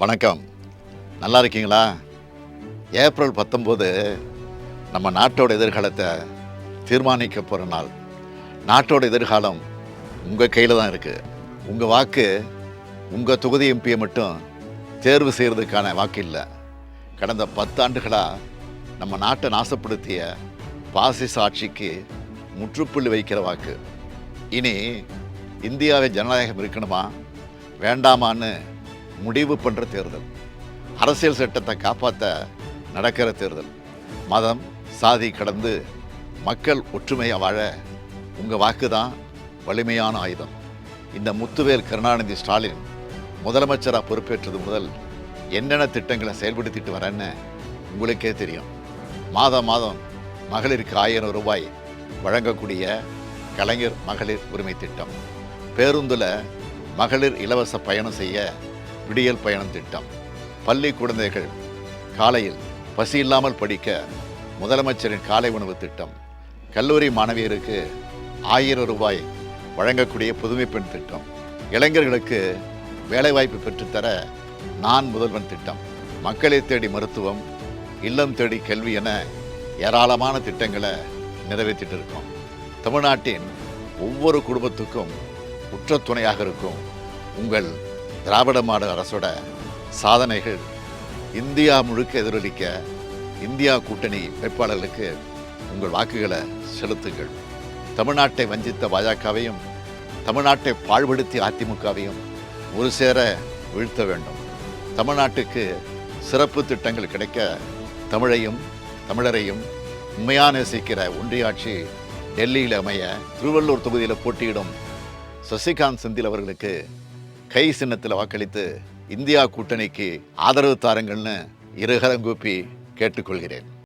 வணக்கம். நல்லா இருக்கீங்களா? ஏப்ரல் 19 நம்ம நாட்டோட எதிர்காலத்தை தீர்மானிக்க போகிற நாள். நாட்டோட எதிர்காலம் உங்கள் கையில் தான் இருக்குது. உங்கள் வாக்கு உங்கள் தொகுதி எம்பியை மட்டும் தேர்வு செய்கிறதுக்கான வாக்கு இல்லை. கடந்த 10 ஆண்டுகளாக நம்ம நாட்டை நாசப்படுத்திய பாசிச ஆட்சிக்கு முற்றுப்புள்ளி வைக்கிற வாக்கு. இனி இந்தியாவை ஜனநாயகம் இருக்கணுமா வேண்டாமான்னு முடிவு பண்ணுற தேர்தல். அரசியல் சட்டத்தை காப்பாற்ற நடக்கிற தேர்தல். மதம் சாதி கடந்து மக்கள் ஒற்றுமையாக வாழ உங்கள் வாக்கு தான் வலிமையான ஆயுதம். இந்த முத்துவேல் கருணாநிதி ஸ்டாலின் முதலமைச்சராக பொறுப்பேற்றது முதல் என்னென்ன திட்டங்களை செயல்படுத்திட்டு வரேன்னு உங்களுக்கே தெரியும். மாதம் மகளிருக்கு 1000 ரூபாய் வழங்கக்கூடிய கலைஞர் மகளிர் உரிமை திட்டம், பேருந்தில் மகளிர் இலவச பயணம் செய்ய விடியல் பயணம் திட்டம், பள்ளி குழந்தைகள் காலையில் பசி இல்லாமல் படிக்க முதலமைச்சரின் காலை உணவு திட்டம், கல்லூரி மாணவியருக்கு 1000 ரூபாய் வழங்கக்கூடிய புதுமை பெண் திட்டம், இளைஞர்களுக்கு வேலைவாய்ப்பு பெற்றுத்தர நான் முதல்வன் திட்டம், மக்களை தேடி மருத்துவம், இல்லம் தேடி கல்வி என ஏராளமான திட்டங்களை நிறைவேற்றிட்டு இருக்கோம். தமிழ்நாட்டின் ஒவ்வொரு குடும்பத்துக்கும் உற்ற துணையாக இருக்கும் உங்கள் திராவிட மாடல் அரசோட சாதனைகள் இந்தியா முழுக்க எதிரொலிக்க இந்தியா கூட்டணி வேட்பாளர்களுக்கு உங்கள் வாக்குகளை செலுத்துங்கள். தமிழ்நாட்டை வஞ்சித்த பாஜகவையும் தமிழ்நாட்டை பாழ்படுத்திய அதிமுகவையும் ஒரு சேர வீழ்த்த வேண்டும். தமிழ்நாட்டுக்கு சிறப்பு திட்டங்கள் கிடைக்க தமிழையும் தமிழரையும் உண்மையாக நேசிக்கிற ஒன்றிய ஆட்சி டெல்லியில் அமைய திருவள்ளூர் தொகுதியில் போட்டியிடும் சசிகாந்த் செந்தில் அவர்களுக்கு கை சின்னத்தில் வாக்களித்து இந்தியா கூட்டணிக்கு ஆதரவு தாருங்கள்னு இருகரம் கூப்பி கேட்டுக்கொள்கிறேன்.